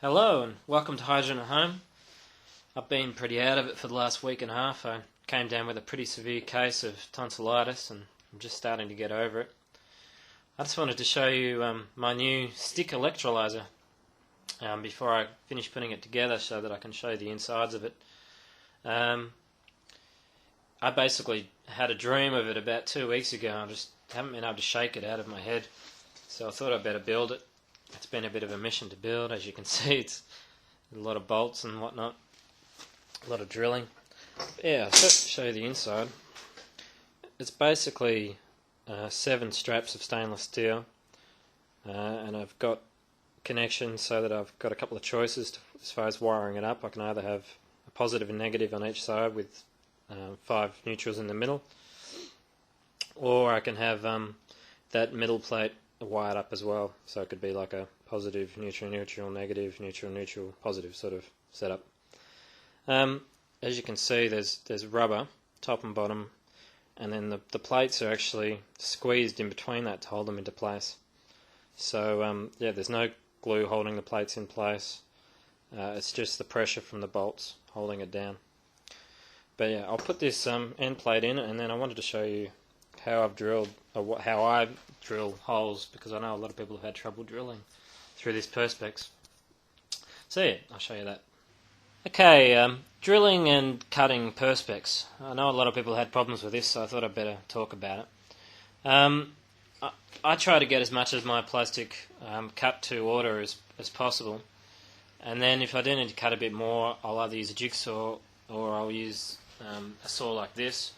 Hello and welcome to Hydrogen at Home. I've been pretty out of it for the last week and a half. I came down with a pretty severe case of tonsillitis and I'm just starting to get over it. I just wanted to show you my new stick electrolyser before I finish putting it together so that I can show you the insides of it. I basically had a dream of it about 2 weeks ago. I just haven't been able to shake it out of my head, so I thought I'd better build it. It's been a bit of a mission to build. As you can see, it's a lot of bolts and whatnot, a lot of drilling. Yeah, I'll show you the inside. It's basically 7 straps of stainless steel, and I've got connections so that I've got a couple of choices as far as wiring it up. I can either have a positive and negative on each side with 5 neutrals in the middle, or I can have that middle plate wired up as well, so it could be like a positive, neutral, neutral, negative, neutral, neutral, positive sort of setup. As you can see, there's rubber top and bottom, and then the plates are actually squeezed in between that to hold them into place. So yeah, there's no glue holding the plates in place. It's just the pressure from the bolts holding it down. But yeah, I'll put this end plate in, and then I wanted to show you how I've drilled, or how I drill holes, because I know a lot of people have had trouble drilling through this Perspex. So yeah, I'll show you that. Okay, drilling and cutting Perspex. I know a lot of people had problems with this, so I thought I'd better talk about it. I try to get as much of my plastic cut to order as possible, and then if I do need to cut a bit more, I'll either use a jigsaw or I'll use a saw like this.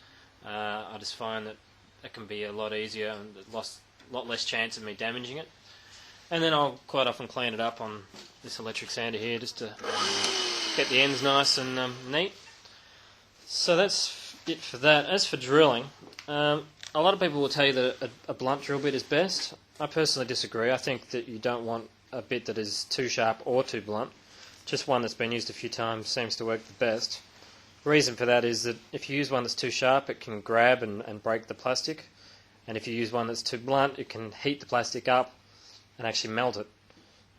I just find that it can be a lot easier and a lot less chance of me damaging it. And then I'll quite often clean it up on this electric sander here just to get the ends nice and neat. So that's it for that. As for drilling, a lot of people will tell you that a blunt drill bit is best. I personally disagree. I think that you don't want a bit that is too sharp or too blunt. Just one that's been used a few times seems to work the best. Reason for that is that if you use one that's too sharp, it can grab and break the plastic, and if you use one that's too blunt, it can heat the plastic up and actually melt it,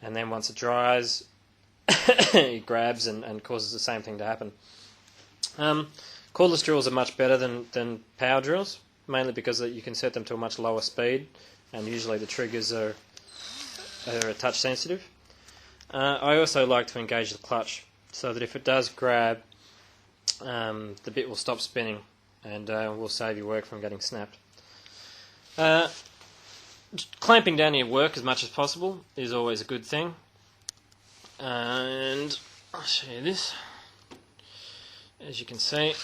and then once it dries it grabs and causes the same thing to happen. Cordless drills are much better than power drills, mainly because you can set them to a much lower speed, and usually the triggers are a touch sensitive. I also like to engage the clutch so that if it does grab, the bit will stop spinning and will save your work from getting snapped. Clamping down your work as much as possible is always a good thing, and I'll show you this. As you can see,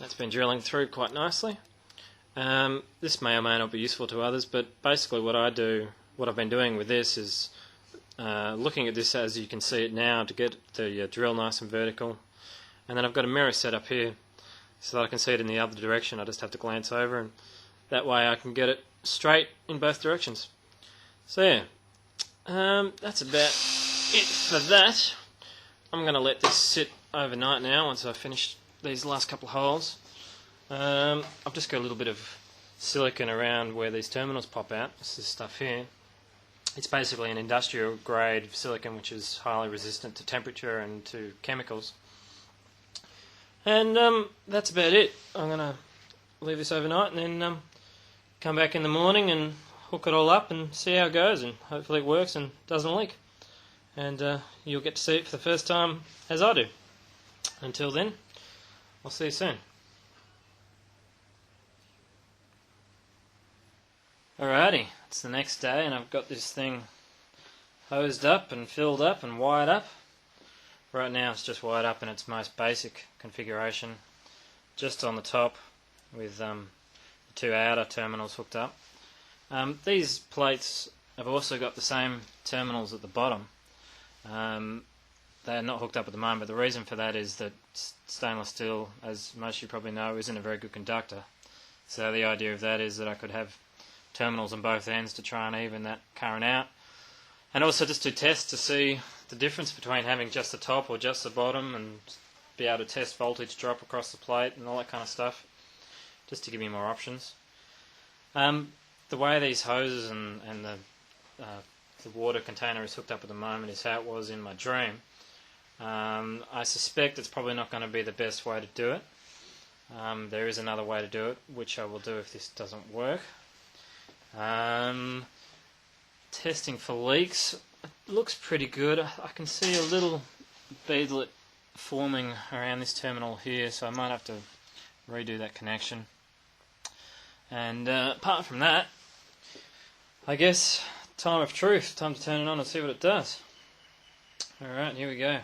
that's been drilling through quite nicely. This may or may not be useful to others, but basically what I've been doing with this is looking at this as you can see it now to get the drill nice and vertical. And then I've got a mirror set up here so that I can see it in the other direction. I just have to glance over, and that way I can get it straight in both directions. So yeah, that's about it for that. I'm going to let this sit overnight now once I've finished these last couple of holes. I've just got a little bit of silicone around where these terminals pop out. It's this stuff here. It's basically an industrial grade silicone which is highly resistant to temperature and to chemicals. And that's about it. I'm going to leave this overnight and then come back in the morning and hook it all up and see how it goes, and hopefully it works and doesn't leak. And you'll get to see it for the first time as I do. Until then, I'll see you soon. Alrighty, it's the next day and I've got this thing hosed up and filled up and wired up. Right now it's just wired up in its most basic configuration, just on the top with the 2 outer terminals hooked up. These plates have also got the same terminals at the bottom. They are not hooked up at the moment, but the reason for that is that stainless steel, as most of you probably know, isn't a very good conductor. So the idea of that is that I could have terminals on both ends to try and even that current out, and also just to test to see the difference between having just the top or just the bottom, and be able to test voltage drop across the plate and all that kind of stuff, just to give me more options. The way these hoses and the the water container is hooked up at the moment is how it was in my dream. I suspect it's probably not going to be the best way to do it. There is another way to do it, which I will do if this doesn't work. Testing for leaks. It looks pretty good. I can see a little beadlet forming around this terminal here, so I might have to redo that connection. And apart from that, I guess time of truth. Time to turn it on and see what it does. Alright, here we go.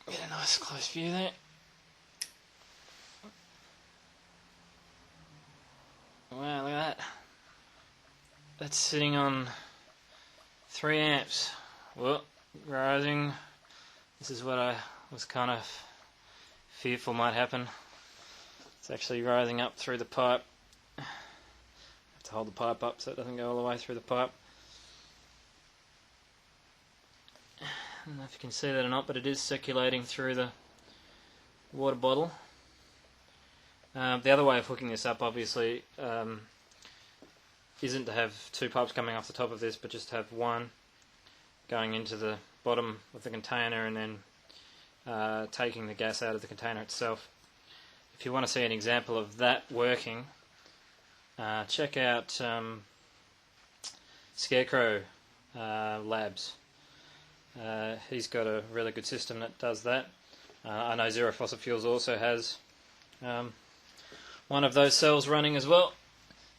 Get a nice close view there. Wow, look at that. That's sitting on 3 amps. Well, rising. This is what I was kind of fearful might happen. It's actually rising up through the pipe. I have to hold the pipe up so it doesn't go all the way through the pipe. I don't know if you can see that or not, but it is circulating through the water bottle. The other way of hooking this up, obviously, isn't to have 2 pipes coming off the top of this, but just to have one going into the bottom of the container and then taking the gas out of the container itself. If you want to see an example of that working, check out Scarecrow Labs. He's got a really good system that does that. I know Zero Fossil Fuels also has one of those cells running as well.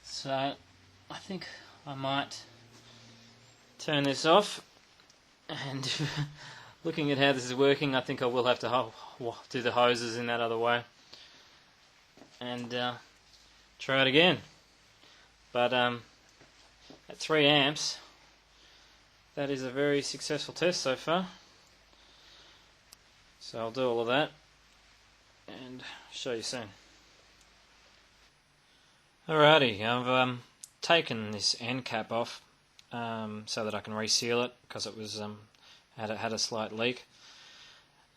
So I think I might turn this off, and looking at how this is working, I think I will have to do the hoses in that other way and try it again. But at 3 amps, that is a very successful test so far. So I'll do all of that and show you soon. Alrighty, I've taken this end cap off so that I can reseal it, because it was had a slight leak.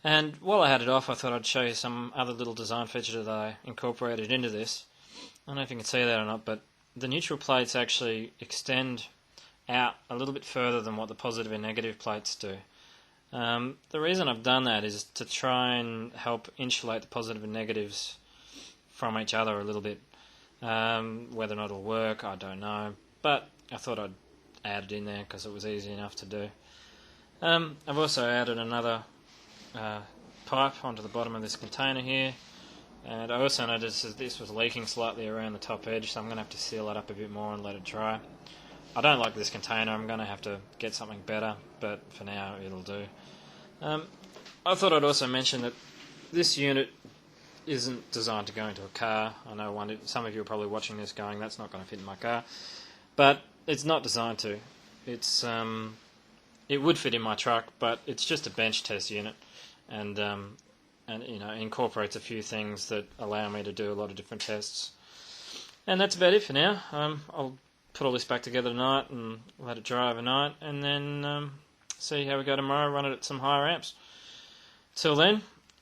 And while I had it off, I thought I'd show you some other little design feature that I incorporated into this. I don't know if you can see that or not, but the neutral plates actually extend out a little bit further than what the positive and negative plates do. The reason I've done that is to try and help insulate the positive and negatives from each other a little bit. Whether or not it'll work, I don't know, but I thought I'd add it in there because it was easy enough to do. I've also added another pipe onto the bottom of this container here, and I also noticed that this was leaking slightly around the top edge, so I'm going to have to seal it up a bit more and let it dry. I don't like this container. I'm going to have to get something better, but for now it'll do. I thought I'd also mention that this unit isn't designed to go into a car. I know some of you are probably watching this going, that's not going to fit in my car, but it's not designed to. It's it would fit in my truck, but it's just a bench test unit, and you know, incorporates a few things that allow me to do a lot of different tests. And that's about it for now. I'll put all this back together tonight and let it dry overnight, and then see how we go tomorrow, run it at some higher amps. Till then,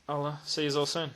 I'll see you all soon.